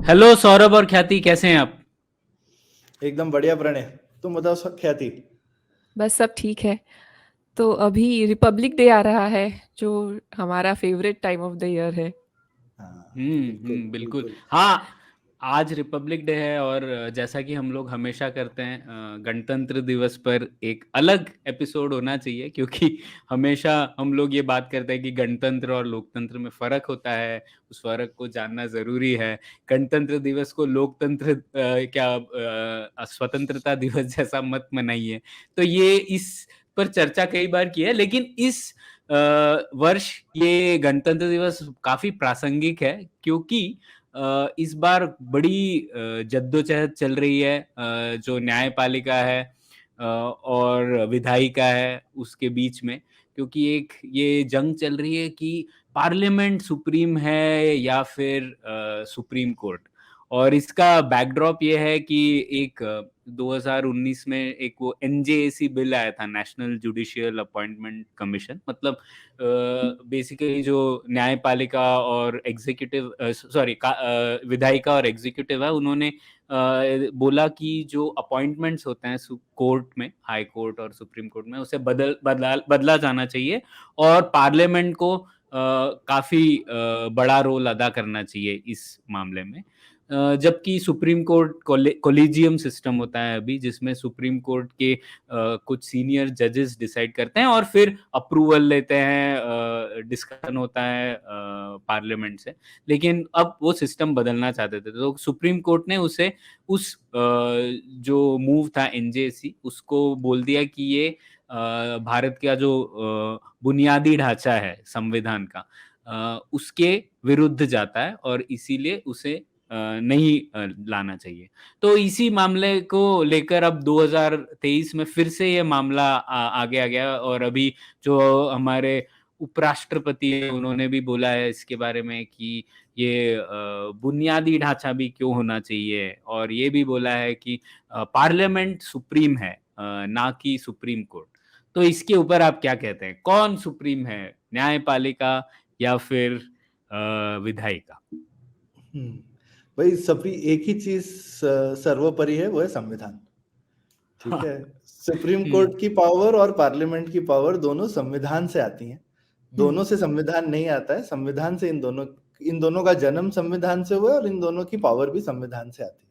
Hello Saurabh और ख्याति, कैसे हैं आप? एकदम बढ़िया प्रणय। तुम बताओ ख्याति। बस सब ठीक है। तो अभी रिपब्लिक डे आ रहा है, जो हमारा favourite time of the year है। हाँ, बिल्कुल बिल्कुल। बिल्कुल। हाँ, आज रिपब्लिक डे है और जैसा कि हम लोग हमेशा करते हैं, गणतंत्र दिवस पर एक अलग एपिसोड होना चाहिए, क्योंकि हमेशा हम लोग ये बात करते हैं कि गणतंत्र और लोकतंत्र में फर्क होता है। उस फर्क को जानना जरूरी है। गणतंत्र दिवस को लोकतंत्र स्वतंत्रता दिवस जैसा मत मनाइए। तो ये इस पर चर्चा कई बार की है, लेकिन इस वर्ष ये गणतंत्र दिवस काफी प्रासंगिक है, क्योंकि इस बार बड़ी जद्दोजहद चल रही है, जो न्यायपालिका है और विधायिका है उसके बीच में। क्योंकि एक ये जंग चल रही है कि पार्लियामेंट सुप्रीम है या फिर सुप्रीम कोर्ट। और इसका बैकड्रॉप ये है कि एक 2019 में एक वो एनजेएसी बिल आया था, नेशनल जुडिशियल अपॉइंटमेंट कमीशन। मतलब बेसिकली जो न्यायपालिका और एग्जीक्यूटिव, सॉरी, विधायिका और एग्जीक्यूटिव है, उन्होंने बोला कि जो अपॉइंटमेंट्स होते हैं कोर्ट में, हाई कोर्ट और सुप्रीम कोर्ट में, उसे बदला जाना चाहिए और पार्लियामेंट को काफी बड़ा रोल अदा करना चाहिए इस मामले में। जबकि सुप्रीम कोर्ट कोलिजियम सिस्टम होता है अभी, जिसमें सुप्रीम कोर्ट के कुछ सीनियर जजेस डिसाइड करते हैं और फिर अप्रूवल लेते हैं, डिस्कशन होता है पार्लियामेंट से। लेकिन अब वो सिस्टम बदलना चाहते थे, तो सुप्रीम कोर्ट ने उसे उस जो मूव था एनजेसी, उसको बोल दिया कि ये भारत का जो बुनियादी ढांचा है संविधान का, उसके विरुद्ध जाता है और इसीलिए उसे नहीं लाना चाहिए। तो इसी मामले को लेकर अब 2023 में फिर से ये मामला आगे आ गया। और अभी जो हमारे उपराष्ट्रपति है, उन्होंने भी बोला है इसके बारे में कि ये बुनियादी ढांचा भी क्यों होना चाहिए, और ये भी बोला है कि पार्लियामेंट सुप्रीम है, ना कि सुप्रीम कोर्ट। तो इसके ऊपर आप क्या कहते हैं, कौन सुप्रीम है, न्यायपालिका या फिर विधायिका? हम्म। भाई सभी एक ही चीज सर्वोपरि है, वो है संविधान। ठीक हाँ। है। सुप्रीम हम्म। कोर्ट की पावर और पार्लियामेंट की पावर दोनों संविधान से आती हैं। दोनों हम्म। से संविधान नहीं आता है, संविधान से इन दोनों का जन्म संविधान से हुआ है और इन दोनों की पावर भी संविधान से आती है।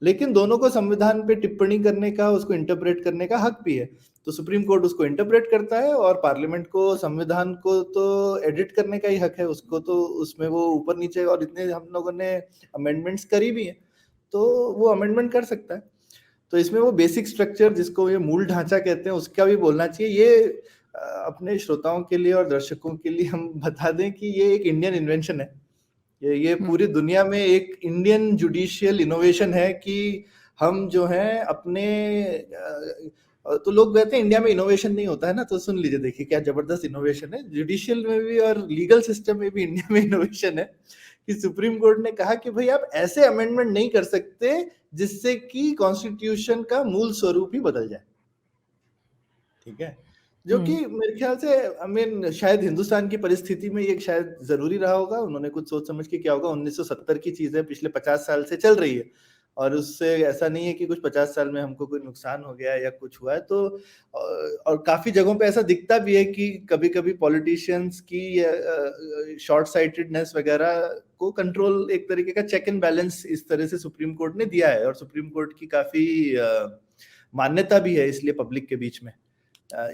लेकिन दोनों को संविधान पे टिप्पणी करने का, उसको इंटरप्रेट करने का हक भी है। तो सुप्रीम कोर्ट उसको इंटरप्रेट करता है और पार्लियामेंट को संविधान को तो एडिट करने का ही हक है। उसको तो उसमें वो ऊपर नीचे और इतने हम लोगों ने अमेंडमेंट्स करी भी हैं, तो वो अमेंडमेंट कर सकता है। तो इसमें वो बेसिक स्ट्रक्चर, जिसको ये मूल ढांचा कहते हैं, उसका भी बोलना चाहिए। ये अपने श्रोताओं के लिए और दर्शकों के लिए हम बता दें कि ये एक इंडियन इन्वेंशन है। ये पूरी हम्म। दुनिया में एक इंडियन जुडिशियल इनोवेशन है कि हम जो हैं अपने तो लोग कहते हैं इंडिया में इनोवेशन नहीं होता है ना, तो सुन लीजिए, देखिए क्या जबरदस्त इनोवेशन है जुडिशियल में भी और लीगल सिस्टम में भी। इंडिया में इनोवेशन है कि सुप्रीम कोर्ट ने कहा कि भाई आप ऐसे अमेंडमेंट नहीं कर सकते जिससे कि कॉन्स्टिट्यूशन का मूल स्वरूप ही बदल जाए। ठीक है। जो कि हम्म। मेरे ख्याल से आई मीन शायद हिंदुस्तान की परिस्थिति में ये शायद जरूरी रहा होगा। उन्होंने कुछ सोच समझ के किया होगा। 1970 की चीज है, पिछले 50 साल से चल रही है और उससे ऐसा नहीं है कि कुछ 50 साल में हमको कोई नुकसान हो गया या कुछ हुआ है। तो और काफी जगहों पे ऐसा दिखता भी है कि कभी कभी पॉलिटिशियंस की शॉर्ट साइटेडनेस वगैरह को कंट्रोल, एक तरीके का चेक एंड बैलेंस इस तरह से सुप्रीम कोर्ट ने दिया है। और सुप्रीम कोर्ट की काफी मान्यता भी है इसलिए पब्लिक के बीच में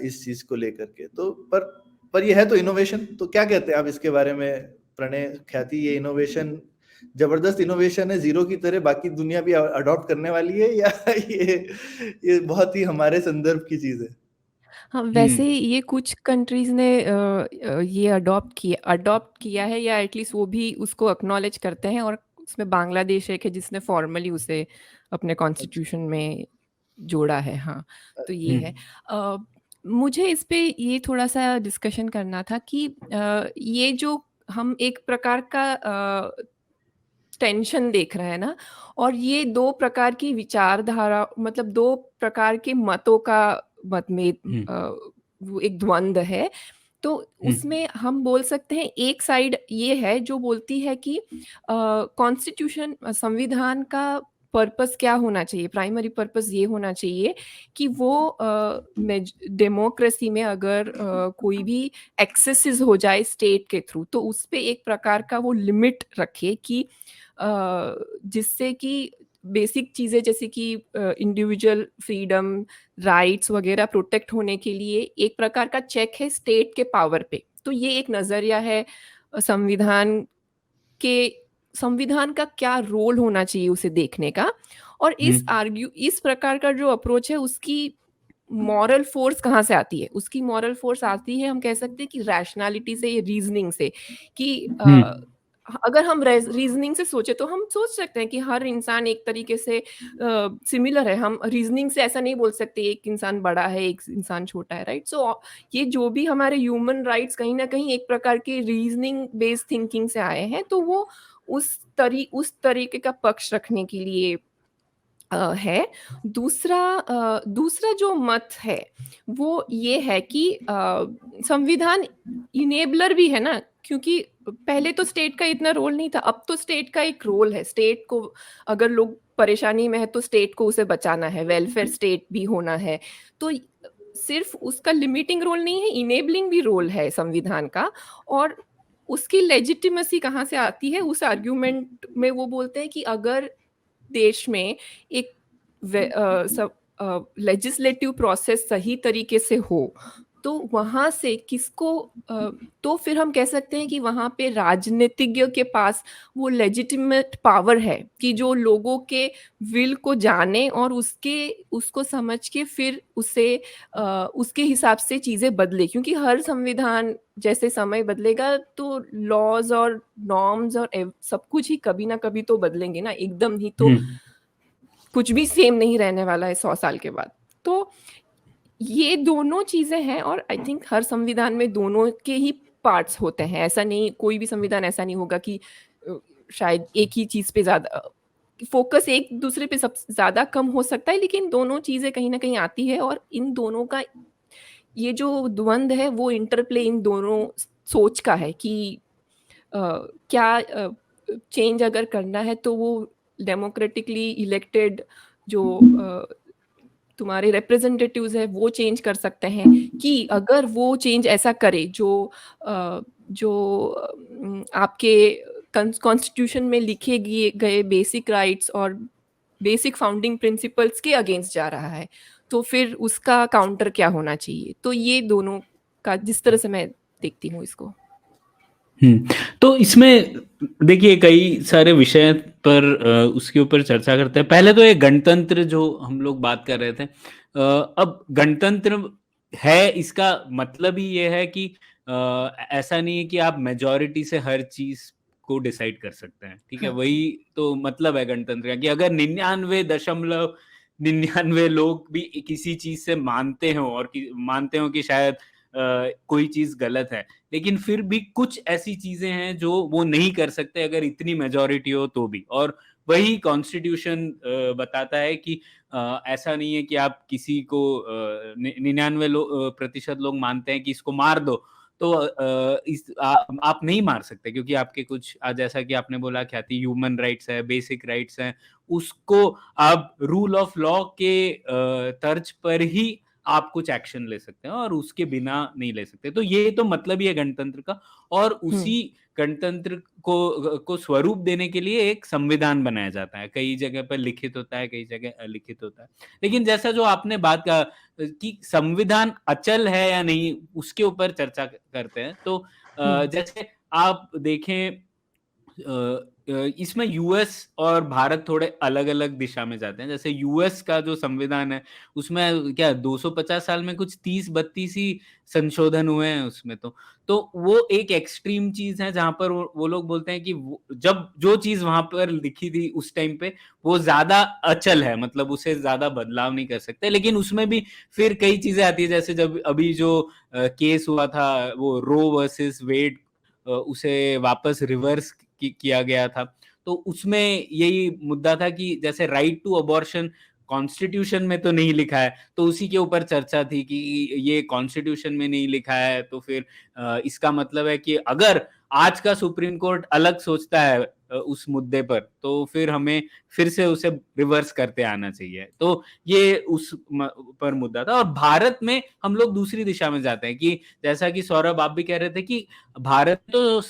इस चीज को लेकर के। तो पर ये है तो इनोवेशन। तो क्या कहते हैं आप इसके बारे में प्रणय, ख्याति? ये इनोवेशन जबरदस्त इनोवेशन है, जीरो की तरह बाकी दुनिया भी अडॉप्ट करने वाली है, या ये बहुत ही हमारे संदर्भ की चीज है? हाँ, हम्म। वैसे ये कुछ कंट्रीज ने ये अडॉप्ट किया है, या एटलीस्ट वो भी उसको एक्नॉलेज करते हैं। और उसमें बांग्लादेश एक है जिसने फॉर्मली उसे अपने अच्छा। कॉन्स्टिट्यूशन में जोड़ा है। हाँ, तो ये है। हम्म। अ, मुझे इस पे ये थोड़ा सा डिस्कशन करना था कि ये जो हम एक प्रकार का टेंशन देख रहे हैं ना, और ये दो प्रकार की विचारधारा, मतलब दो प्रकार के मतों का मतभेद, हम्म। वो एक द्वंद्व है। तो उसमें हम बोल सकते हैं एक साइड ये है जो बोलती है कि कॉन्स्टिट्यूशन संविधान का पर्पस क्या होना चाहिए, प्राइमरी पर्पस ये होना चाहिए कि वो डेमोक्रेसी में अगर कोई भी एक्सेसेस हो जाए स्टेट के थ्रू तो उस पे एक प्रकार का वो लिमिट रखे कि जिससे कि बेसिक चीज़ें जैसे कि इंडिविजुअल फ्रीडम राइट्स वगैरह प्रोटेक्ट होने के लिए एक प्रकार का चेक है स्टेट के पावर पे। तो ये एक नज़रिया है संविधान के संविधान का क्या रोल होना चाहिए उसे देखने का। और इस प्रकार का जो अप्रोच है उसकी मॉरल फोर्स कहाँ से आती है? उसकी मॉरल फोर्स आती है हम कह सकते हैं कि रैशनैलिटी से, ये रीजनिंग से कि अगर हम रीजनिंग से सोचे तो हम सोच सकते हैं कि हर इंसान एक तरीके से सिमिलर है। हम रीजनिंग से ऐसा नहीं बोल सकते एक इंसान बड़ा है एक इंसान छोटा है, राइट? सो ये जो भी हमारे ह्यूमन राइट्स कहीं ना कहीं एक प्रकार के रीजनिंग बेस्ड थिंकिंग से आए हैं, तो वो उस तरीके का पक्ष रखने के लिए है। दूसरा जो मत है वो ये है कि संविधान इनेबलर भी है ना, क्योंकि पहले तो स्टेट का इतना रोल नहीं था, अब तो स्टेट का एक रोल है। स्टेट को अगर लोग परेशानी में है तो स्टेट को उसे बचाना है, वेलफेयर स्टेट भी होना है। तो सिर्फ उसका लिमिटिंग रोल नहीं है, इनेबलिंग भी रोल है संविधान का। और उसकी लेजिटिमेसी कहाँ से आती है? उस आर्ग्यूमेंट में वो बोलते हैं कि अगर देश में एक लेजिस्लेटिव प्रोसेस सही तरीके से हो तो वहाँ से किसको तो फिर हम कह सकते हैं कि वहाँ पे राजनीतिज्ञ के पास वो लेजिटिमेट पावर है कि जो लोगों के विल को जाने और उसको समझ के फिर उसके हिसाब से चीज़ें बदले, क्योंकि हर संविधान जैसे समय बदलेगा तो लॉज और नॉर्म्स और सब कुछ ही कभी ना कभी तो बदलेंगे ना, एकदम ही तो कुछ भी सेम नहीं रहने वाला है 100 साल के बाद। तो ये दोनों चीज़ें हैं और आई थिंक हर संविधान में दोनों के ही पार्ट्स होते हैं। ऐसा नहीं, कोई भी संविधान ऐसा नहीं होगा कि शायद एक ही चीज़ पे ज़्यादा फोकस एक दूसरे पे सब ज़्यादा कम हो सकता है, लेकिन दोनों चीज़ें कहीं ना कहीं आती है और इन दोनों का ये जो द्वंद है वो इंटरप्ले इन दोनों सोच का है कि क्या चेंज अगर करना है तो वो डेमोक्रेटिकली इलेक्टेड जो तुम्हारे रिप्रेजेंटेटिव्स है वो चेंज कर सकते हैं, कि अगर वो चेंज ऐसा करे जो आपके कॉन्स्टिट्यूशन में लिखे गए बेसिक राइट्स और बेसिक फाउंडिंग प्रिंसिपल्स के अगेंस्ट जा रहा है, तो फिर उसका काउंटर क्या होना चाहिए। तो ये दोनों का जिस तरह से मैं देखती हूँ इसको। तो इसमें देखिए कई सारे विषय पर उसके ऊपर चर्चा करते हैं। पहले तो ये गणतंत्र जो हम लोग बात कर रहे थे, अब गणतंत्र है इसका मतलब ही ये है कि ऐसा नहीं है कि आप मेजॉरिटी से हर चीज को डिसाइड कर सकते हैं, ठीक है? हाँ। वही तो मतलब है गणतंत्र का कि अगर 99.99 लोग भी किसी चीज से मानते हो और मानते हो कि शायद कोई चीज गलत है, लेकिन फिर भी कुछ ऐसी चीजें हैं जो वो नहीं कर सकते अगर इतनी मेजॉरिटी हो तो भी। और वही कॉन्स्टिट्यूशन बताता है कि ऐसा नहीं है कि आप किसी को 99% लोग मानते हैं कि इसको मार दो, तो आप नहीं मार सकते, क्योंकि आपके कुछ जैसा कि आपने बोला ख्याति, ह्यूमन राइट्स है, बेसिक राइट्स हैं, उसको आप रूल ऑफ लॉ के तर्ज पर ही आप कुछ एक्शन ले सकते हैं और उसके बिना नहीं ले सकते। तो ये तो मतलब ही है गणतंत्र का। और उसी गणतंत्र को स्वरूप देने के लिए एक संविधान बनाया जाता है। कई जगह पर लिखित होता है, कई जगह अलिखित होता है। लेकिन जैसा जो आपने बात कहा कि संविधान अचल है या नहीं, उसके ऊपर चर्चा करते हैं। तो जैसे आप देखें इसमें यूएस और भारत थोड़े अलग-अलग दिशा में जाते हैं। जैसे यूएस का जो संविधान है, उसमें क्या 250 साल में कुछ 30-32 ही संशोधन हुए हैं उसमें तो। तो वो एक एक्सट्रीम चीज़ है जहाँ पर वो लोग बोलते हैं कि जब जो चीज़ वहाँ पर लिखी थी उस टाइम पे, वो ज़्यादा अचल है, मतलब उसे ज़्यादा बदलाव नहीं कर सकते। लेकिन उसमें भी फिर कई चीज़ें आती है, जैसे जब अभी जो केस हुआ था वो रो वर्सेस वेड, उसे वापस रिवर्स किया गया था। तो उसमें यही मुद्दा था कि जैसे राइट टू अबॉर्शन कॉन्स्टिट्यूशन में तो नहीं लिखा है, तो उसी के ऊपर चर्चा थी कि ये कॉन्स्टिट्यूशन में नहीं लिखा है, तो फिर इसका मतलब है कि अगर आज का सुप्रीम कोर्ट अलग सोचता है उस मुद्दे पर, तो फिर हमें फिर से उसे रिवर्स करते आना चाहिए। तो ये उस पर मुद्दा था। और भारत में हम लोग दूसरी दिशा में जाते हैं कि जैसा कि सौरभ आप भी कह रहे थे कि भारत तो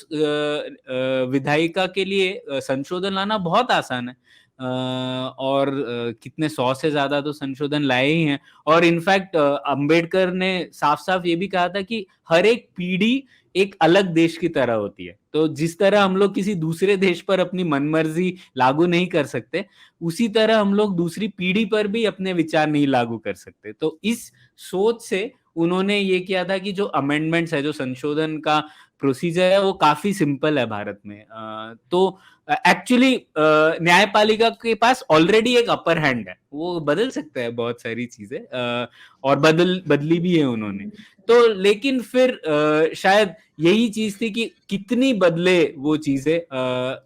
विधायिका के लिए संशोधन लाना बहुत आसान है। और कितने 100 से ज्यादा तो संशोधन लाए ही हैं। और इनफैक्ट अंबेडकर ने साफ साफ ये भी कहा था कि हर एक पीढ़ी एक अलग देश की तरह होती है। तो जिस तरह हम लोग किसी दूसरे देश पर अपनी मनमर्जी लागू नहीं कर सकते, उसी तरह हम लोग दूसरी पीढ़ी पर भी अपने विचार नहीं लागू कर सकते। तो इस सोच से उन्होंने ये किया था कि जो अमेंडमेंट्स है, जो संशोधन का प्रोसीजर है, वो काफी सिंपल है भारत में। तो एक्चुअली न्यायपालिका के पास ऑलरेडी एक अपर हैंड है, वो बदल सकता है बहुत सारी चीजें, और बदली भी है उन्होंने। तो लेकिन फिर शायद यही चीज थी कि कितनी बदले वो चीजें,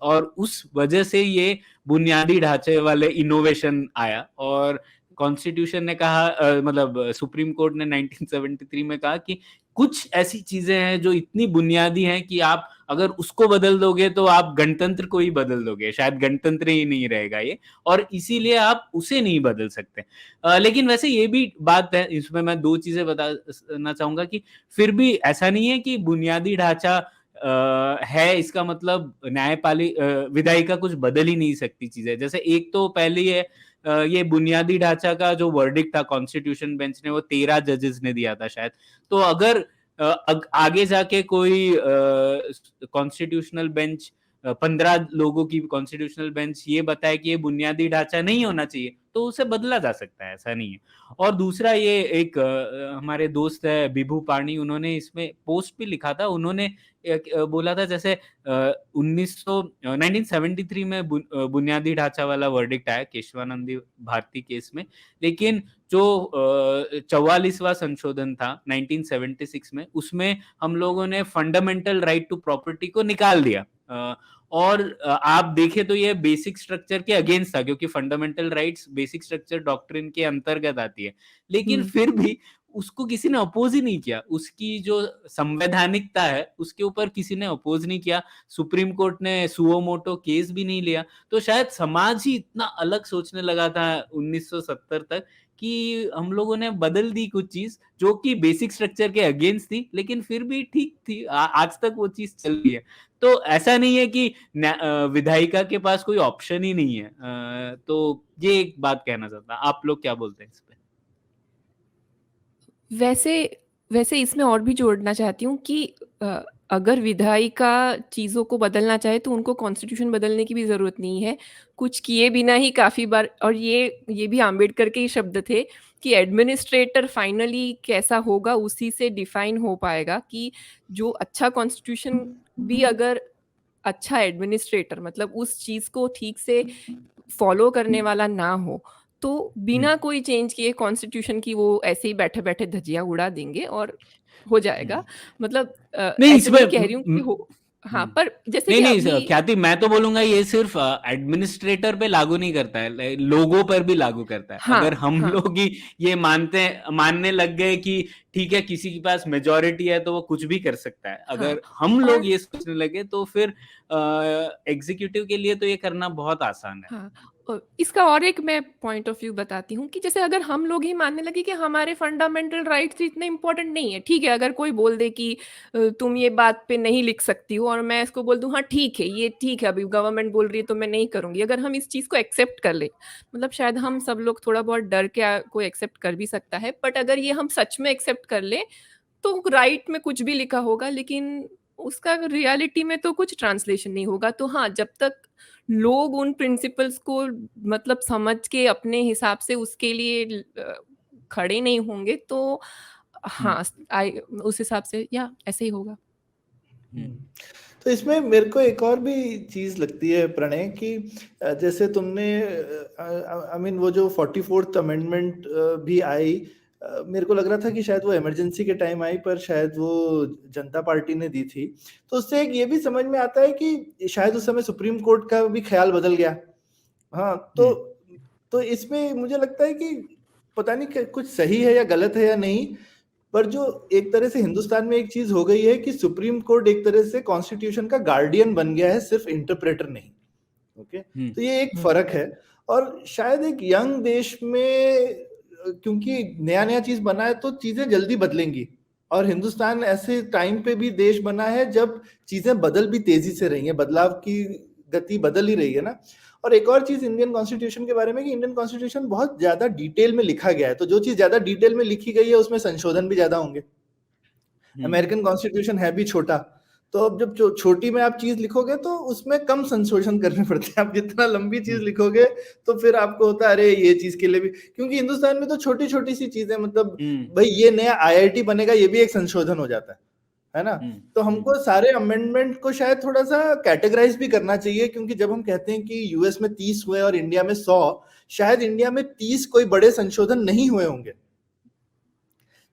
और उस वजह से ये बुनियादी ढांचे वाले इनोवेशन आया। और कॉन्स्टिट्यूशन ने कहा, मतलब सुप्रीम कोर्ट ने 1973 में कहा कि कुछ ऐसी चीजें हैं जो इतनी बुनियादी हैं कि आप अगर उसको बदल दोगे तो आप गणतंत्र को ही बदल दोगे, शायद गणतंत्र ही नहीं रहेगा ये, और इसीलिए आप उसे नहीं बदल सकते। लेकिन वैसे ये भी बात है, इसमें मैं दो चीजें बताना चाहूंगा कि फिर भी ऐसा नहीं है कि बुनियादी ढांचा है इसका मतलब विधायिका कुछ बदल ही नहीं सकती चीजें। जैसे एक तो पहले ये ये बुनियादी ढांचा का जो वर्डिक्ट था कॉन्स्टिट्यूशन बेंच ने, वो 13 जजेस ने दिया था शायद। तो अगर आगे जाके कोई कॉन्स्टिट्यूशनल बेंच 15 लोगों की कॉन्स्टिट्यूशनल बेंच ये बताए कि ये बुनियादी ढांचा नहीं होना चाहिए, तो उसे बदला जा सकता है, ऐसा नहीं है। और दूसरा, ये एक हमारे दोस्त है बिभू पाणी, उन्होंने इसमें पोस्ट भी लिखा था। उन्होंने बोला था जैसे 1973 में बुनियादी ढांचा वाला वर्डिक्ट आया केशवानंद भारती केस में, लेकिन जो 44वां संशोधन था 1976 में, उसमें हम लोगों ने फंडामेंटल राइट टू प्रॉपर्टी को निकाल दिया। और आप देखें तो ये बेसिक स्ट्रक्चर के अगेंस्ट था, क्योंकि fundamental rights basic structure doctrine के अंतर्गत आती है। लेकिन फिर भी उसको किसी ने अपोज ही नहीं किया, उसकी जो संवैधानिकता है उसके ऊपर किसी ने अपोज नहीं किया। सुप्रीम कोर्ट ने सुओ मोटो केस भी नहीं लिया। तो शायद समाज ही इतना अलग सोचने लगा था 1970 तक कि हम लोगों ने बदल दी कुछ चीज जो कि बेसिक स्ट्रक्चर के अगेंस्ट थी, लेकिन फिर भी ठीक थी। आज तक वो चीज चल रही है। तो ऐसा नहीं है कि विधायिका के पास कोई ऑप्शन ही नहीं है। तो ये एक बात कहना चाहता। आप लोग क्या बोलते हैं इस पे? वैसे इसमें और भी जोड़ना चाहती हूँ कि अगर विधायिका चीज़ों को बदलना चाहे तो उनको कॉन्स्टिट्यूशन बदलने की भी ज़रूरत नहीं है। कुछ किए बिना ही काफ़ी बार, और ये भी आम्बेडकर के ही शब्द थे कि एडमिनिस्ट्रेटर फाइनली कैसा होगा उसी से डिफाइन हो पाएगा, कि जो अच्छा कॉन्स्टिट्यूशन भी अगर अच्छा एडमिनिस्ट्रेटर मतलब उस चीज़ को ठीक से फॉलो करने वाला ना हो, तो बिना कोई चेंज किए कॉन्स्टिट्यूशन की वो ऐसे ही बैठे-बैठे धज्जियाँ उड़ा देंगे और हो जाएगा। मतलब नहीं, ऐसे नहीं इसमें कह रही हूँ कि हो, हाँ, पर जैसे नहीं कि नहीं अभी ख्याति, मैं तो बोलूंगा ये सिर्फ एडमिनिस्ट्रेटर पे लागू नहीं करता है, लोगों पर भी लागू करता है। अगर हाँ, हम हाँ, लोग ही ये मानने लग गए कि ठीक है किसी के पास मेजोरिटी है तो वो कुछ भी कर सकता है, हाँ, अगर हम और लोग ये सोचने लगे तो फिर एग्जीक्यूटिव के लिए तो ये करना बहुत आसान है। हाँ, इसका और एक मैं पॉइंट ऑफ व्यू बताती हूँ कि जैसे अगर हम लोग ही मानने लगे कि हमारे फंडामेंटल राइट्स इतने इम्पोर्टेंट नहीं है, ठीक है, अगर कोई बोल दे कि तुम ये बात पे नहीं लिख सकती हो, और मैं इसको बोल दूँ हाँ ठीक है, ये ठीक है, अभी गवर्नमेंट बोल रही है तो मैं नहीं करूँगी, अगर हम इस चीज़ को एक्सेप्ट कर ले, मतलब शायद हम सब लोग थोड़ा बहुत डर के को एक्सेप्ट कर भी सकता है, बट अगर ये हम सच में एक्सेप्ट कर ले तो राइट में कुछ भी लिखा होगा लेकिन उसका रियलिटी में तो कुछ ट्रांसलेशन नहीं होगा। तो हाँ, जब तक लोग उन प्रिंसिपल्स को मतलब समझ के अपने हिसाब से उसके लिए खड़े नहीं होंगे तो हाँ, उस हिसाब से या ऐसे ही होगा। तो इसमें मेरे को एक और भी चीज लगती है प्रणय कि जैसे तुमने आई मीन वो जो 44th अमेंडमेंट भी आई, मेरे को लग रहा था कि शायद वो इमरजेंसी के टाइम आई, पर शायद वो जनता पार्टी ने दी थी। तो उससे एक ये भी समझ में आता है कि शायद उस समय सुप्रीम कोर्ट का भी ख्याल बदल गया। हाँ, तो तो इसमें मुझे लगता है कि पता नहीं कुछ सही है या गलत है या नहीं, पर जो एक तरह से हिंदुस्तान में एक चीज हो गई है कि सुप्रीम कोर्ट एक तरह से कॉन्स्टिट्यूशन का गार्डियन बन गया है, सिर्फ इंटरप्रेटर नहीं। ओके, तो ये एक फर्क है। और शायद एक यंग देश में क्योंकि नया नया चीज बना है तो चीजें जल्दी बदलेंगी, और हिंदुस्तान ऐसे टाइम पे भी देश बना है जब चीजें बदल भी तेजी से रही हैं, बदलाव की गति बदल ही रही है ना। और एक और चीज इंडियन कॉन्स्टिट्यूशन के बारे में कि इंडियन कॉन्स्टिट्यूशन बहुत ज्यादा डिटेल में लिखा गया है, तो जो चीज ज्यादा डिटेल में लिखी गई है उसमें संशोधन भी ज्यादा होंगे। अमेरिकन कॉन्स्टिट्यूशन है भी छोटा, तो अब जब छोटी में आप चीज लिखोगे तो उसमें कम संशोधन करने पड़ते हैं। आप जितना लंबी चीज लिखोगे तो फिर आपको होता है अरे ये चीज के लिए भी, क्योंकि हिंदुस्तान में तो छोटी छोटी सी चीजें, मतलब भाई ये नया IIT बनेगा, ये भी एक संशोधन हो जाता है ना। तो हमको सारे अमेंडमेंट को शायद थोड़ा सा कैटेगराइज भी करना चाहिए, क्योंकि जब हम कहते हैं कि यूएस में 30 हुए और इंडिया में 100, शायद इंडिया में 30 कोई बड़े संशोधन नहीं हुए होंगे।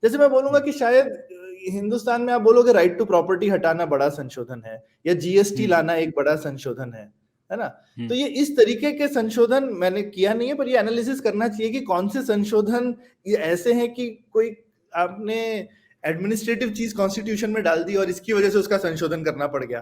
जैसे मैं बोलूंगा कि शायद हिंदुस्तान में आप बोलोगे राइट टू प्रॉपर्टी हटाना बड़ा संशोधन है, या GST लाना एक बड़ा संशोधन है ना। तो ये इस तरीके के संशोधन मैंने किया नहीं है, पर ये एनालिसिस करना चाहिए कि कौन से संशोधन ये ऐसे हैं कि कोई आपने एडमिनिस्ट्रेटिव चीज कॉन्स्टिट्यूशन में डाल दी और इसकी वजह से उसका संशोधन करना पड़ गया,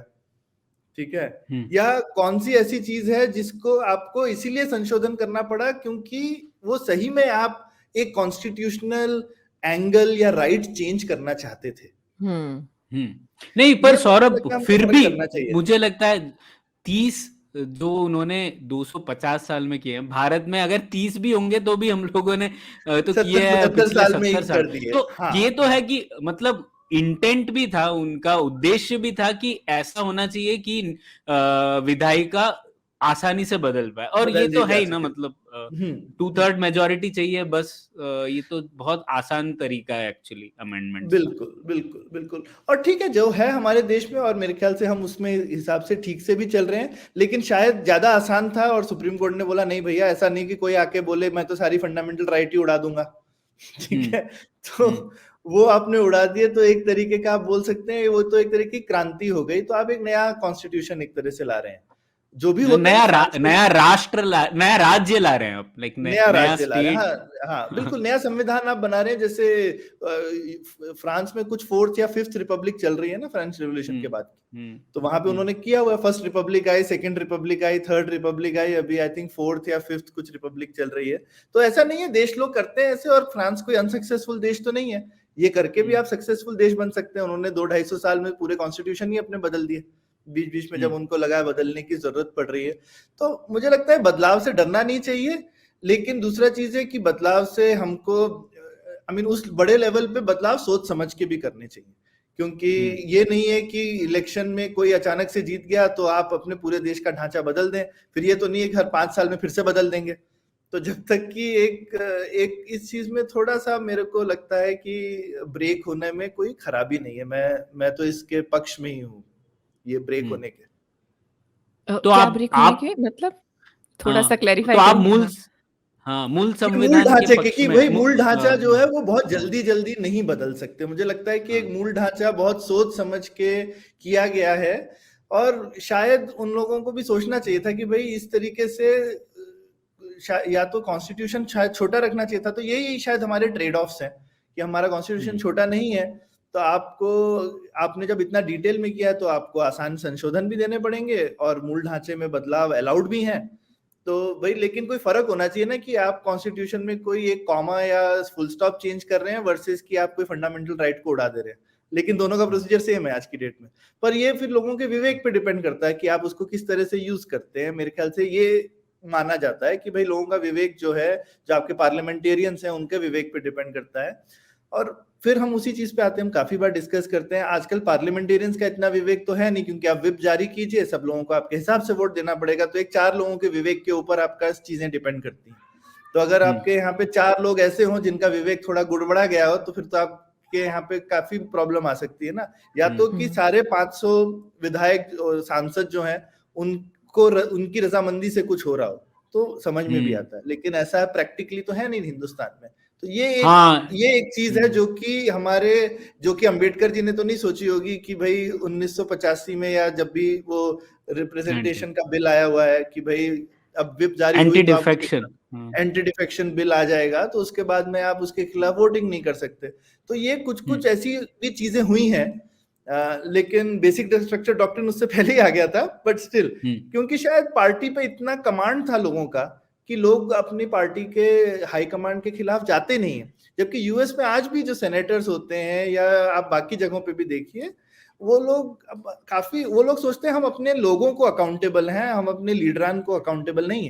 ठीक है, या कौन सी ऐसी चीज है जिसको आपको इसीलिए संशोधन करना पड़ा क्योंकि वो सही में आप एक कॉन्स्टिट्यूशनल एंगल या राइट चेंज करना चाहते थे। नहीं, पर सौरभ फिर भी मुझे लगता है 30 जो उन्होंने 250 साल में किए हैं, भारत में अगर 30 भी होंगे तो भी हम लोगों ने तो किए हैं पिछले 70 साल। तो ये तो है कि मतलब इंटेंट भी था, उनका उद्देश्य भी था कि ऐसा होना चाहिए कि विधायिका आसानी से बदल पाए, और ये तो है ही ना, मतलब 2/3 मेजॉरिटी चाहिए बस। ये तो बहुत आसान तरीका है एक्चुअली अमेंडमेंट। बिल्कुल बिल्कुल बिल्कुल, और ठीक है जो है हमारे देश में, और मेरे ख्याल से हम उसमें हिसाब से ठीक से भी चल रहे हैं, लेकिन शायद ज्यादा आसान था और सुप्रीम कोर्ट ने बोला नहीं भैया ऐसा नहीं कि कोई आके बोले मैं तो सारी फंडामेंटल राइट ही उड़ा दूंगा, ठीक है, तो वो आपने उड़ा दिए, तो एक तरीके का आप बोल सकते हैं वो तो एक तरह की क्रांति हो गई। तो आप एक नया कॉन्स्टिट्यूशन एक तरह से ला रहे हैं, जो भी नया राज्य ला रहे हैं आप, लाइक नया राज्य ला रहे हैं। हाँ बिल्कुल, नया संविधान आप बना रहे हैं। जैसे फ्रांस में कुछ 4th या 5th रिपब्लिक चल रही है ना फ्रेंच रेवोल्यूशन के बाद, तो वहां पे उन्होंने किया हुआ, फर्स्ट रिपब्लिक आई, सेकंड रिपब्लिक आई, थर्ड रिपब्लिक आई, अभी आई थिंक 4th या 5th कुछ रिपब्लिक चल रही है। तो ऐसा नहीं है, देश लोग करते हैं ऐसे, और फ्रांस कोई अनसक्सेसफुल देश तो नहीं है, ये करके भी आप सक्सेसफुल देश बन सकते हैं। उन्होंने 200-250 साल में पूरे कॉन्स्टिट्यूशन ही अपने बदल दिए, बीच बीच में जब उनको लगा बदलने की जरूरत पड़ रही है। तो मुझे लगता है बदलाव से डरना नहीं चाहिए, लेकिन दूसरा चीज है कि बदलाव से हमको उस बड़े लेवल पे बदलाव सोच समझ के भी करने चाहिए, क्योंकि ये नहीं है कि इलेक्शन में कोई अचानक से जीत गया तो आप अपने पूरे देश का ढांचा बदल दें, फिर ये तो नहीं है कि हर 5 साल में फिर से बदल देंगे। तो जब तक कि एक इस चीज में थोड़ा सा मेरे को लगता है कि ब्रेक होने में कोई खराबी नहीं है, मैं तो इसके पक्ष में ही हूँ, ये ब्रेक होने के। तो क्या ब्रेक होने के मतलब थोड़ा सा क्लैरिफाई, तो आप मूल संविधान ढांचे के, वही मूल ढांचा जो है वो बहुत जल्दी नहीं बदल सकते। मुझे लगता है कि एक मूल ढांचा बहुत सोच समझ के किया गया है, और शायद उन लोगों को भी सोचना चाहिए था कि भाई इस तरीके से या तो कॉन्स्टिट्यूशन शायद छोटा रखना चाहिए था। तो यही शायद हमारे ट्रेड ऑफ्स हैं कि हमारा कॉन्स्टिट्यूशन छोटा नहीं है, तो आपने जब इतना डिटेल में किया है तो आपको आसान संशोधन भी देने पड़ेंगे और मूल ढांचे में बदलाव अलाउड भी हैं। तो भाई लेकिन कोई फर्क होना चाहिए ना कि आप कॉन्स्टिट्यूशन में कोई एक कॉमा या फुल स्टॉप चेंज कर रहे हैं वर्सेस कि आप कोई फंडामेंटल राइट को उड़ा दे रहे हैं, लेकिन दोनों का प्रोसीजर सेम है आज की डेट में। पर ये फिर लोगों के विवेक पे डिपेंड करता है कि आप उसको किस तरह से यूज करते हैं। मेरे ख्याल से ये माना जाता है कि भाई लोगों का विवेक जो है, जो आपके पार्लियामेंटेरियंस हैं उनके विवेक पे डिपेंड करता है। और फिर हम उसी चीज पे आते हैं, हम काफी बार डिस्कस करते हैं, आजकल पार्लियामेंटेरियंस का इतना विवेक तो है नहीं, क्योंकि आप विप जारी कीजिए, सब लोगों को आपके हिसाब से वोट देना पड़ेगा, तो एक 4 लोगों के विवेक के ऊपर आपका चीजें डिपेंड करती हैं। तो अगर आपके यहाँ पे 4 लोग ऐसे हों जिनका विवेक थोड़ा गुड़बड़ा गया हो, तो फिर तो आपके यहाँ पे काफी प्रॉब्लम आ सकती है ना। या तो कि सारे 500 विधायक और सांसद जो हैं उनको उनकी रजामंदी से कुछ हो रहा हो तो समझ में भी आता है, लेकिन ऐसा प्रैक्टिकली तो है नहीं हिंदुस्तान में। तो ये एक चीज है जो कि अंबेडकर जी ने तो नहीं सोची होगी कि भाई 1985 में या जब भी वो रिप्रेजेंटेशन का बिल आया हुआ है कि भाई अब विप जारी एंटी हुई तो आप डिफेक्शन। एंटी डिफेक्शन बिल आ जाएगा, तो उसके बाद में आप उसके खिलाफ वोटिंग नहीं कर सकते। तो ये कुछ कुछ ऐसी भी चीजें हुई हैं, लेकिन बेसिक स्ट्रक्चर डॉक्ट्रिन उससे पहले ही आ गया था, बट स्टिल क्योंकि शायद पार्टी पे इतना कमांड था लोगों का कि लोग अपनी पार्टी के हाई कमांड के खिलाफ जाते नहीं है। जबकि यूएस में आज भी जो सेनेटर्स होते हैं या आप बाकी जगहों पे भी देखिए, वो लोग सोचते हैं हम अपने लोगों को अकाउंटेबल हैं, हम अपने लीडरान को अकाउंटेबल नहीं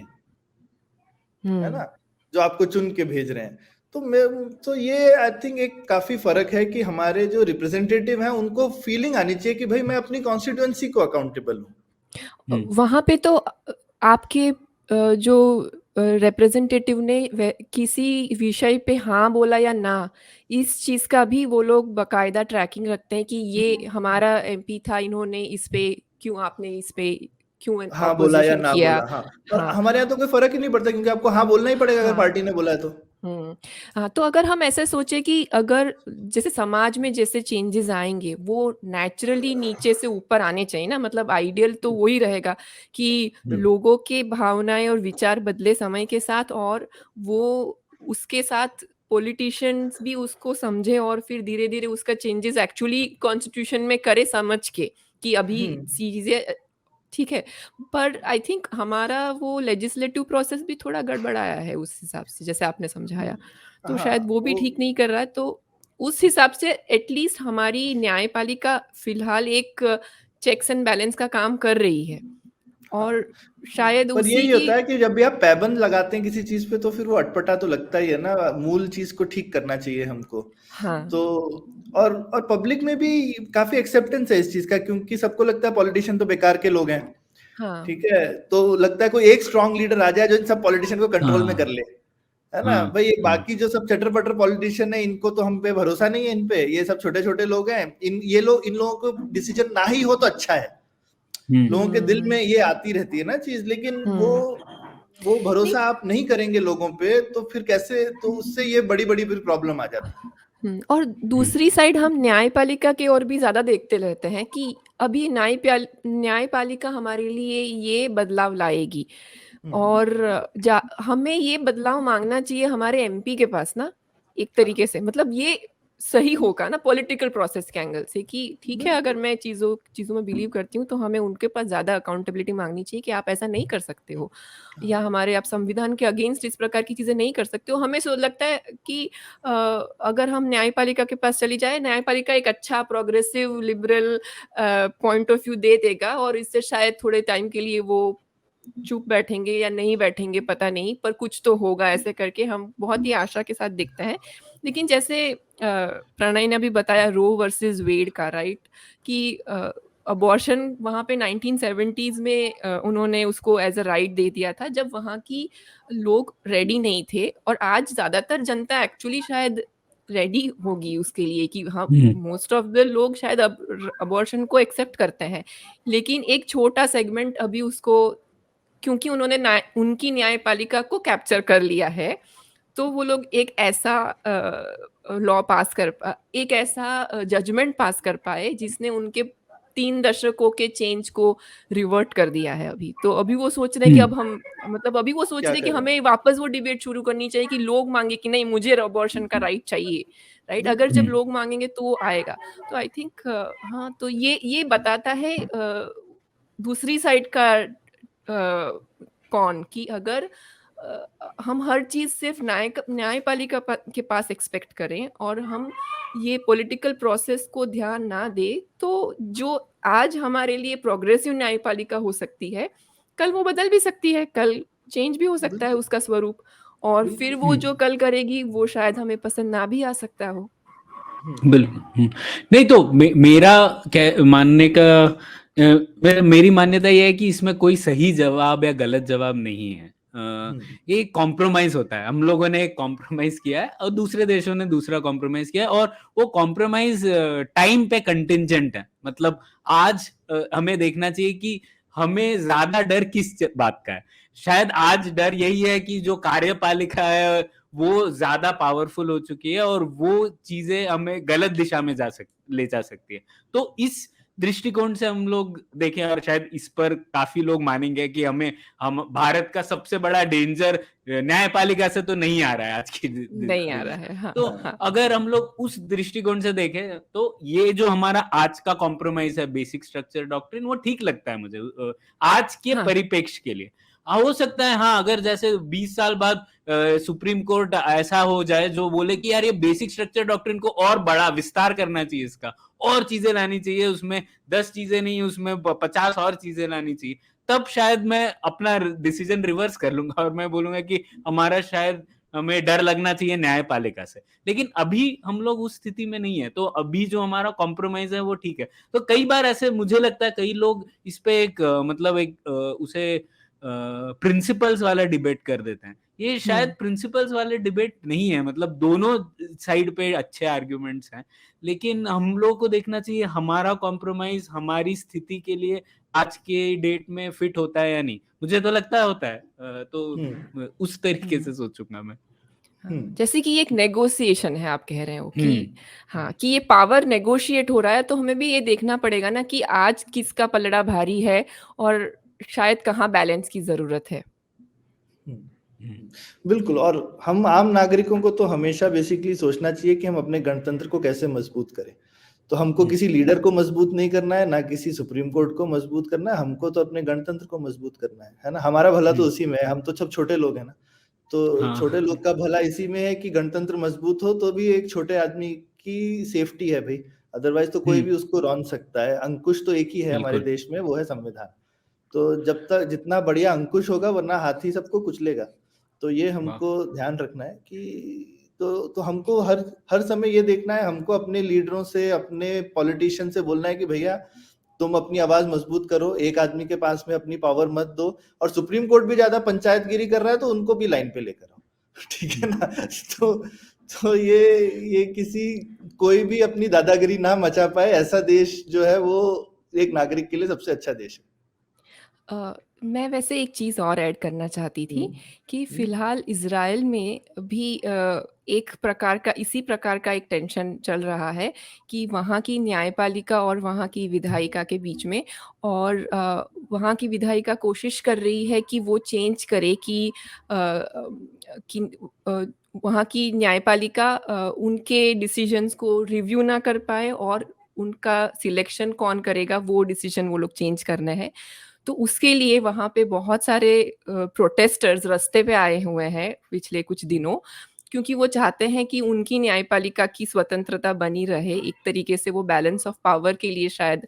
है ना, जो आपको चुन के भेज रहे हैं। तो ये आई थिंक एक काफी फर्क है कि हमारे जो रिप्रेजेंटेटिव हैं उनको फीलिंग आनी चाहिए कि भाई मैं अपनी कॉन्स्टिट्यूएंसी को अकाउंटेबल हूँ। वहां पे तो आपके जो रिप्रेजेंटेटिव ने किसी विषय पे हाँ बोला या ना, इस चीज का भी वो लोग बकायदा ट्रैकिंग रखते हैं कि ये हमारा एमपी था, इन्होंने इस पे क्यों, आपने इस पे क्यों हाँ बोला या ऑपोजिशन ना किया। बोला। हाँ, और हमारे यहाँ तो कोई फर्क ही नहीं पड़ता क्योंकि आपको हाँ बोलना ही पड़ेगा अगर पार्टी ने बोला है तो। हाँ, तो अगर हम ऐसे सोचे कि अगर जैसे समाज में जैसे चेंजेस आएंगे वो नेचुरली नीचे से ऊपर आने चाहिए ना, मतलब आइडियल तो वही रहेगा कि लोगों के भावनाएं और विचार बदले समय के साथ, और वो उसके साथ पॉलिटिशियंस भी उसको समझे और फिर धीरे धीरे उसका चेंजेस एक्चुअली कॉन्स्टिट्यूशन में करे समझ के कि अभी चीजें ठीक है। पर आई थिंक हमारा वो लेजिस्लेटिव प्रोसेस भी थोड़ा गड़बड़ाया है उस हिसाब से, जैसे आपने समझाया, तो शायद वो भी ठीक नहीं कर रहा है। तो उस हिसाब से एटलीस्ट हमारी न्यायपालिका फिलहाल एक चेक्स एंड बैलेंस का काम कर रही है, और शायद पर उसी यही की होता है कि जब भी आप पैबंद लगाते हैं किसी चीज पे तो फिर वो अटपटा तो लगता ही है ना, मूल चीज को ठीक करना चाहिए हमको। हाँ। तो और पब्लिक में भी काफी एक्सेप्टेंस है इस चीज का, क्योंकि सबको लगता है पॉलिटिशियन तो बेकार के लोग हैं। हाँ। ठीक है, तो लगता है कोई एक स्ट्रांग लीडर आ जाए जो इन सब पॉलिटिशियन को कंट्रोल में कर ले, है ना भाई। ये बाकी जो सब चटर पटर पॉलिटिशियन है इनको तो हम पे भरोसा नहीं है, इन पे ये सब छोटे छोटे लोग हैं, इन लोगों को डिसीजन ना ही हो तो अच्छा है। लोगों के दिल में ये आती रहती है ना चीज, लेकिन वो भरोसा आप नहीं करेंगे लोगों पे तो फिर कैसे, तो उससे ये बड़ी बड़ी फिर प्रॉब्लम आ जाती है। और दूसरी साइड हम न्यायपालिका के और भी ज्यादा देखते रहते हैं कि अभी न्यायपालिका हमारे लिए ये बदलाव लाएगी, और हमें ये बदलाव मांगना चाहिए हमारे एमपी के पास ना, एक तरीके से, मतलब ये सही होगा ना पॉलिटिकल प्रोसेस के एंगल से कि ठीक है, अगर मैं चीज़ों में बिलीव करती हूँ तो हमें उनके पास ज़्यादा अकाउंटेबिलिटी मांगनी चाहिए कि आप ऐसा नहीं कर सकते हो, या हमारे आप संविधान के अगेंस्ट इस प्रकार की चीज़ें नहीं कर सकते हो। हमें लगता है कि अगर हम न्यायपालिका के पास चली जाए, न्यायपालिका एक अच्छा progressive liberal point of view दे देगा, और इससे शायद थोड़े टाइम के लिए वो चुप बैठेंगे या नहीं बैठेंगे पता नहीं, पर कुछ तो होगा, ऐसे करके हम बहुत ही आशा के साथ देखते हैं। लेकिन जैसे प्रणय ने अभी बताया रो वर्सेस वेड का राइट, कि अबॉर्शन वहाँ पे 1970s में उन्होंने उसको एज अ राइट दे दिया था जब वहाँ की लोग रेडी नहीं थे, और आज ज़्यादातर जनता एक्चुअली शायद रेडी होगी उसके लिए कि हाँ, मोस्ट ऑफ द लोग शायद अबॉर्शन को एक्सेप्ट करते हैं, लेकिन एक छोटा सेगमेंट अभी उसको, क्योंकि उन्होंने उनकी न्यायपालिका को कैप्चर कर लिया है, तो वो लोग एक ऐसा लॉ पास एक ऐसा जजमेंट पास कर पाए जिसने उनके 3 दशकों के चेंज को रिवर्ट कर दिया है। अभी तो अभी वो सोच रहे हैं कि अब हम, मतलब अभी वो सोच रहे हैं कि हमें वापस वो डिबेट शुरू करनी चाहिए कि लोग मांगे कि नहीं, मुझे अबॉर्शन का राइट चाहिए, राइट। अगर जब लोग मांगेंगे तो वो आएगा। तो आई थिंक हाँ, तो ये बताता है दूसरी साइड का कौन, कि अगर हम हर चीज सिर्फ न्यायपालिका के पास एक्सपेक्ट करें और हम ये पॉलिटिकल प्रोसेस को ध्यान ना दे, तो जो आज हमारे लिए प्रोग्रेसिव न्यायपालिका हो सकती है, कल वो बदल भी सकती है, कल चेंज भी हो सकता है उसका स्वरूप, और फिर वो जो कल करेगी वो शायद हमें पसंद ना भी आ सकता हो। बिल्कुल। नहीं तो मेरा मानने का मेरी मान्यता यह है कि इसमें कोई सही जवाब या गलत जवाब नहीं है। ये कॉम्प्रोमाइज होता है, हम लोगों ने एक कॉम्प्रोमाइज किया है और दूसरे देशों ने दूसरा कॉम्प्रोमाइज किया है, और वो कॉम्प्रोमाइज टाइम पे कंटिंजेंट है। मतलब आज हमें देखना चाहिए कि हमें ज्यादा डर किस बात का है। शायद आज डर यही है कि जो कार्यपालिका है वो ज्यादा पावरफुल हो चुकी है और वो चीजें हमें गलत दिशा में ले जा सकती है। तो इस दृष्टिकोण से हम लोग देखें, और शायद इस पर काफी लोग मानेंगे कि हम भारत का सबसे बड़ा डेंजर न्यायपालिका से तो नहीं आ रहा है आज की नहीं आ रहा है। हाँ, तो हाँ। अगर हम लोग उस दृष्टिकोण से देखें तो ये जो हमारा आज का कॉम्प्रोमाइज है बेसिक स्ट्रक्चर डॉक्ट्रिन, वो ठीक लगता है मुझे आज के हाँ। परिप्रेक्ष्य के लिए। हो सकता है हाँ, अगर जैसे 20 साल बाद सुप्रीम कोर्ट ऐसा हो जाए जो बोले कि यार ये बेसिक स्ट्रक्चर डॉक्ट्रिन को और बड़ा विस्तार करना चाहिए, इसका और चीजें लानी चाहिए, उसमें 10 चीजें नहीं, उसमें 50 और चीजें लानी चाहिए, तब शायद मैं अपना डिसीजन रिवर्स कर लूंगा और मैं बोलूंगा कि हमें डर लगना चाहिए न्यायपालिका से। लेकिन अभी हम लोग उस स्थिति में नहीं है, तो अभी जो हमारा कॉम्प्रोमाइज है वो ठीक है। तो कई बार ऐसे मुझे लगता है कई लोग इस पे उसे प्रिंसिपल्स वाला डिबेट कर देते हैं। ये शायद प्रिंसिपल्स वाले डिबेट नहीं है, मतलब दोनों साइड पे अच्छे आर्ग्यूमेंट्स हैं, लेकिन हम लोग को देखना चाहिए हमारा कॉम्प्रोमाइज हमारी स्थिति के लिए आज के डेट में फिट होता है या नहीं। मुझे तो लगता है होता है, तो उस तरीके से सोचूंगा मैं। जैसे कि एक नेगोशिएशन है, आप कह रहे हो कि हाँ, कि ये पावर नेगोशिएट हो रहा है, तो हमें भी ये देखना पड़ेगा ना कि आज किसका पलड़ा भारी है और शायद कहाँ बैलेंस की जरूरत है। बिल्कुल, और हम आम नागरिकों को तो हमेशा बेसिकली सोचना चाहिए कि हम अपने गणतंत्र को कैसे मजबूत करें। तो हमको किसी लीडर को मजबूत नहीं करना है, ना किसी सुप्रीम कोर्ट को मजबूत करना है, हमको तो अपने गणतंत्र को मजबूत करना है ना? हमारा भला तो उसी में है, हम तो सब छोटे लोग हैं ना। तो छोटे लोग का भला इसी में है कि गणतंत्र मजबूत हो, तो भी एक छोटे आदमी की सेफ्टी है भाई, अदरवाइज तो कोई भी उसको रौंद सकता है। अंकुश तो एक ही है हमारे देश में, वो है संविधान। तो जब तक जितना बढ़िया अंकुश होगा, वरना हाथी सबको कुचलेगा। तो ये हमको ध्यान रखना है कि तो हमको हर समय ये देखना है, हमको अपने लीडरों से, अपने पॉलिटिशियन से बोलना है कि भैया तुम अपनी आवाज मजबूत करो, एक आदमी के पास में अपनी पावर मत दो, और सुप्रीम कोर्ट भी ज्यादा पंचायतगिरी कर रहा है तो उनको भी लाइन पे लेकर आओ, ठीक है ना? तो ये कोई भी अपनी दादागिरी ना मचा पाए, ऐसा देश जो है वो एक नागरिक के लिए सबसे अच्छा देश है। मैं वैसे एक चीज़ और ऐड करना चाहती थी कि फिलहाल इज़राइल में भी एक प्रकार का इसी प्रकार का एक टेंशन चल रहा है कि वहाँ की न्यायपालिका और वहाँ की विधायिका के बीच में, और वहाँ की विधायिका कोशिश कर रही है कि वो चेंज करे कि वहाँ की न्यायपालिका उनके डिसीजंस को रिव्यू ना कर पाए, और उनका सिलेक्शन कौन करेगा वो डिसीजन वो लोग चेंज करना है। तो उसके लिए वहाँ पे बहुत सारे प्रोटेस्टर्स रास्ते पे आए हुए हैं पिछले कुछ दिनों, क्योंकि वो चाहते हैं कि उनकी न्यायपालिका की स्वतंत्रता बनी रहे। एक तरीके से वो बैलेंस ऑफ पावर के लिए शायद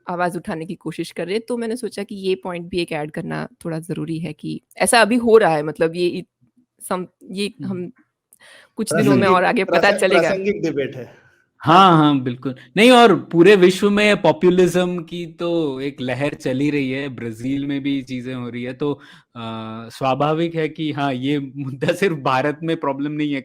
आवाज़ उठाने की कोशिश कर रहे हैं। तो मैंने सोचा कि ये पॉइंट भी एक ऐड करना थोड़ा ज़रूरी है कि ऐसा अभी हो रहा है, मतलब ये हम कुछ दिनों में और आगे पता चलेगा। प्रासंगिक डिबेट है। हाँ, बिल्कुल। नहीं, और पूरे विश्व में पॉपुलिज्म की तो एक लहर चली रही है, ब्राज़ील में भी चीज़ें हो रही है, तो स्वाभाविक है कि हाँ, ये मुद्दा सिर्फ भारत में प्रॉब्लम नहीं है,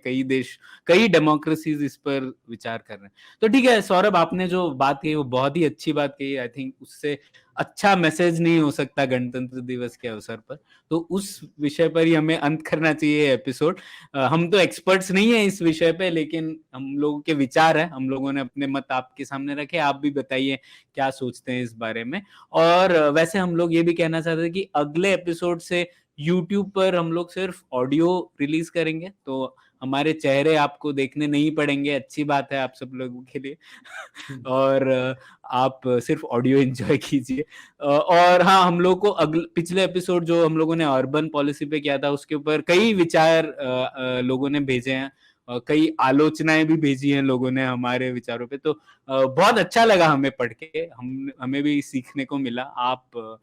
कई डेमोक्रेसीज़ इस पर विचार कर रहे हैं। तो ठीक है, सौरभ, आपने जो बात कही वो बहुत ही अच्छी बात कही। आई थिंक उससे अच्छा मैसेज नहीं हो सकता गणतंत्र दिवस के अवसर पर। तो उस विषय पर ही हमें अंत करना चाहिए एपिसोड। हम तो एक्सपर्ट्स नहीं है इस विषय पे, लेकिन हम लोगों के विचार है, हम लोगों ने अपने मत आपके सामने रखे। आप भी बताइए क्या सोचते हैं इस बारे में। और वैसे हम लोग ये भी कहना चाहते हैं कि अगले एपिसोड से यूट्यूब पर हम लोग सिर्फ ऑडियो रिलीज करेंगे, तो हमारे चेहरे आपको देखने नहीं पड़ेंगे। अच्छी बात है आप सब लोगों के लिए और आप सिर्फ ऑडियो एंजॉय कीजिए। और हाँ, हम लोग को पिछले एपिसोड जो हम लोगों ने अर्बन पॉलिसी पे किया था, उसके ऊपर कई विचार लोगों ने भेजे हैं, कई आलोचनाएं भी भेजी हैं लोगों ने हमारे विचारों पे। तो बहुत अच्छा लगा हमें पढ़ के, हमें भी सीखने को मिला। आप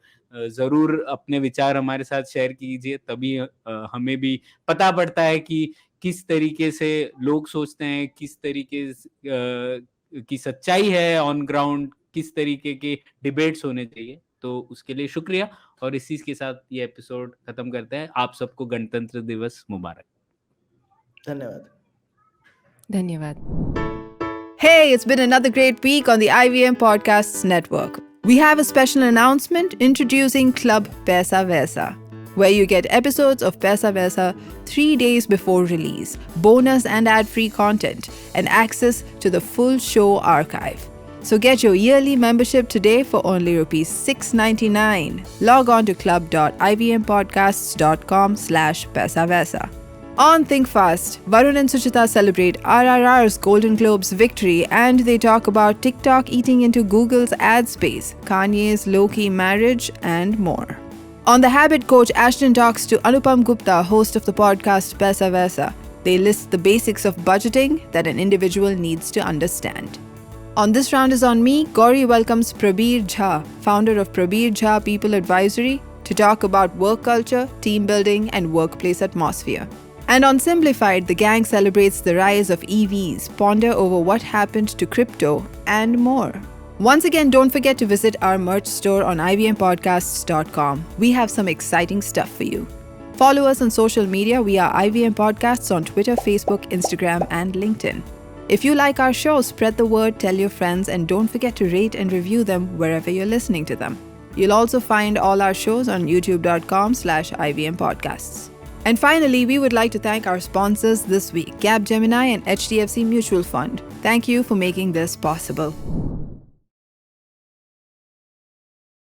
जरूर अपने विचार हमारे साथ शेयर कीजिए, तभी हमें भी पता पड़ता है कि किस तरीके से लोग सोचते हैं, किस तरीके की सच्चाई है ऑन ग्राउंड, किस तरीके के डिबेट्स होने चाहिए। तो उसके लिए शुक्रिया, और इसी के साथ ये एपिसोड खत्म करते हैं। आप सबको गणतंत्र दिवस मुबारक। धन्यवाद। Hey, it's been another great week on the IVM Podcasts Network. We have a special announcement introducing Club Paisa Vaisa, where you get episodes of Paisa Vaisa 3 days before release, bonus and ad-free content, and access to the full show archive. So get your yearly membership today for only rupees $6.99. Log on to club.ivmpodcasts.com/paisavaisa. On Think Fast, Varun and Suchita celebrate RRR's Golden Globes victory and they talk about TikTok eating into Google's ad space, Kanye's low-key marriage, and more. On The Habit Coach, Ashton talks to Anupam Gupta, host of the podcast Paisa Vaisa. They list the basics of budgeting that an individual needs to understand. On This Round Is On Me, Gauri welcomes Prabir Jha, founder of Prabir Jha People Advisory, to talk about work culture, team building, and workplace atmosphere. And on Simplified, the gang celebrates the rise of EVs, ponder over what happened to crypto, and more. Once again, don't forget to visit our merch store on ivmpodcasts.com. We have some exciting stuff for you. Follow us on social media. We are IVM Podcasts on Twitter, Facebook, Instagram, and LinkedIn. If you like our show, spread the word, tell your friends, and don't forget to rate and review them wherever you're listening to them. You'll also find all our shows on youtube.com/IVM Podcasts. And finally, we would like to thank our sponsors this week, Capgemini and HDFC Mutual Fund. Thank you for making this possible.